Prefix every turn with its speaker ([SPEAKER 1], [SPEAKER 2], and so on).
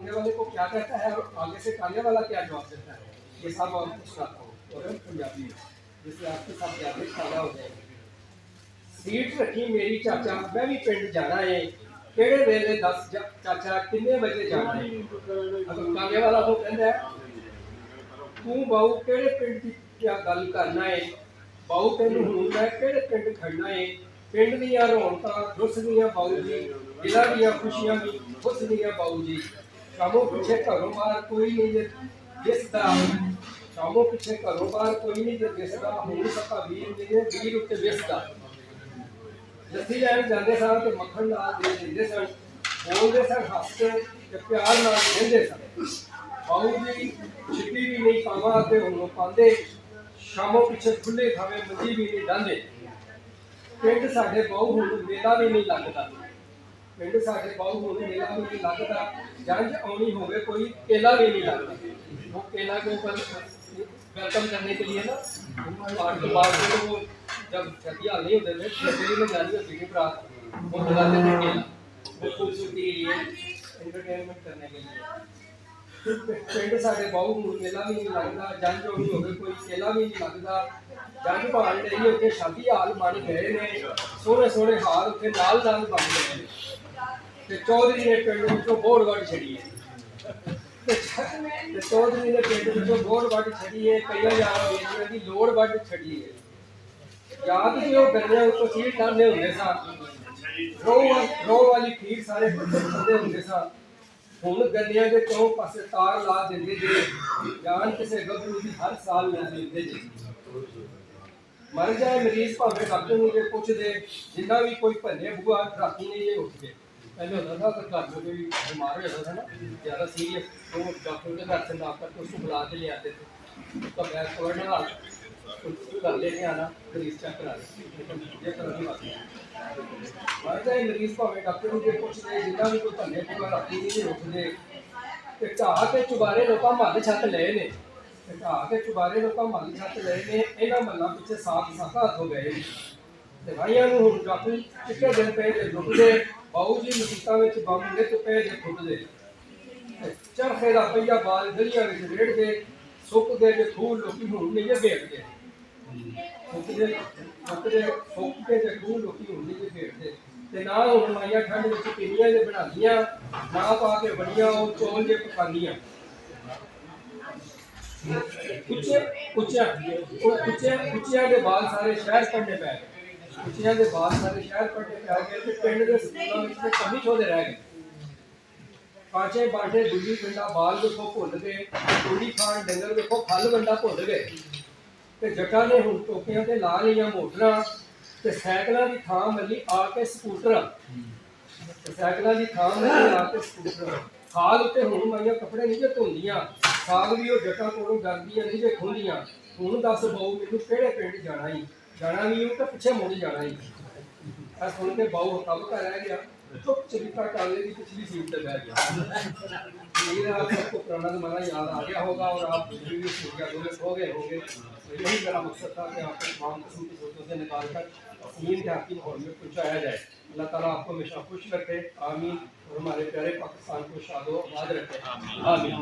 [SPEAKER 1] सामने वाले को क्या कहता है और आगे से खाने वाला क्या जवाब देता है, ये सब आप सुनाता हूँ और पंजाबी में, जिससे आपके साथ ज़्यादा फायदा हो जाएगा। सीट रखी मेरी चाचा मैं भी पिंड जाना है, केड़े वेले दस चाचा किन्ने बजे जाना है। अगर खाने वाला तो कहता है तू बाऊ केड़े पिंड की क्या गल करना है, बाऊ तेनू हुण मैं केड़े पिंड खड़ना है। पिंड दीयां रौनकां रुसदियां बाऊ जी, दिलां दीयां खुशियां भी खुसदियां बाऊ जी। शामों पिछे घरों बाहर कोई नहीं दिसदा, शामों पिछे घरों बाहर कोई नहीं दिसदा, हुण सका वीर जिने वीर उत्ते विसदा। जस्सी लैन जाते सन तो मक्खन नाल दे दिंदे सन, बोलते सन हस के ते प्यार नाल कहंदे सन। बाऊ जी छिपी भी नहीं पावा ते हुण पांदे, शामों पिछे खुले खावे मंजी भी नहीं डांदे। पिंड साडे बाऊ हुण मेला भी नहीं लगदा, पिंड साडे बाऊ हुण मेला भी नहीं लगदा। जंज आउणी होवे कोई केला भी नहीं लगदा। वो केला के ऊपर वेलकम करने के लिए ना पार्ट के बाद वो जब छठियां नहीं होते थे छठियां में जानी होती थी रात, वो बुलाते थे केला, वो खूबसूरती के लिए एंटरटेनमेंट करने के लिए। पिंड साडे बाऊ हुण मेला भी नहीं लगदा, जंज आउणी होवे कोई केला भी नहीं लगदा। जंज भाण लई उत्थे शादी हाल बन गए ने, सोहणे सोहणे हाल उत्थे नाल नाल बन गए ने ते चौधरी ने पिंड विचों बोड़ वड्ड छड़ी है। ते चौधरी ने पिंड विचों बोड़ वड्ड छड़ी है, कईयां यारां बेलियां दी लोड़ वड्ड छड़ी है। याद जो गन्ने उत्तों सीट लाने हुंदे सन, रोह वाली खीर सारे बच्चे खांदे हुंदे सन। हुण गन्नियां दे चौं पासे तार ला दिंदे जे, जान किसे गभरू दी हर साल ला दिंदे जे। मर जाए मरीज भावे डॉक्टर नूं जे पुछ दे, जिन्ना भी कोई भले बुआ राती नहीं जे उठ के। पहले होता था अगर घर में कोई बीमार हो जाता था ना ज़्यादा सीरियस, तो डॉक्टर के घर से डॉक्टर को उसको बुला के ले आते थे, उसका बैग पकड़ना घर लेके आना, मरीज चेक करा मर जाए मरीज भावे डॉक्टर नूं जे पुछ दे, जिन्ना भी कोई भले बुआ राती नहीं जे उठ दे। ते ढाह के चुबारे लोकां मल छत लए ने, ढाह के चुबारे लोकां मल छत लए ने, इन्हां मल्लां पिछे साथ हत्थ हो गए। दवाइयां नूं हुण डॉक्टर चिट्टे दिन पे जे लुटदे, बाऊ जी मसीतां विच बंब नित पे जे फुटदे। चरखे दा पहिया बाल गलियां विच रेड़दे, सुक गए जे खूह लोकी हुण नहीं जे भेटदे। सुक के जे खूह लोकी हुण नहीं जे भेटदे। ते ना हुण माइयां ठंड विच पिन्नियां जे बनांदियां, ना पा के बड़ियां ओ चौल जे पकांदियां। कुचिया के बाल सारे शहर पढ़ने पै गए, कुचिया के बाल सारे शहर पढ़ने पै गए ते पिंड दे स्कूलों विच ते कमी छोड़े रह गए। कांचे बांटे गुल्ली पिंडा बाल देखो भुल गए, कुड़ी खान डंगर देखो खल वंडा भुल गए। ते जट्टां ने हुण टोपियां ते ला लईयां मोटरां, ते सैकलां दी थां मल्ली आके स्कूटरां, ते सैकलां दी थां मल्ली आके स्कूटरां। खाल उत्ते हुण माइयां कपड़े नहीं जे धोंदियां, साग भी वो जट्टां कोलों डरदियां नहीं जे खुंदियां। हुण दस बाऊ मैनूं किहड़े पिंड जाना ही, जाना भी हूँ तो पिछे मुड़ जाना ही। ऐ सुन के बाऊ हक्का रह गया, चुप चबीता टाले की पिछली सीट पे बैठ गया। मेरा आप सबको पुराना ज़माना याद आ गया होगा और आप भी हो गए होंगे। तो यही मेरा मकसद था कि आपको तमाम किस्म की सोचों से निकाल कर असीम के आपकी माहौल में पहुँचाया जाए। अल्लाह ताला आपको हमेशा खुश रखे, आमीन। और हमारे प्यारे पाकिस्तान को शादो आबाद रखे, आमीन।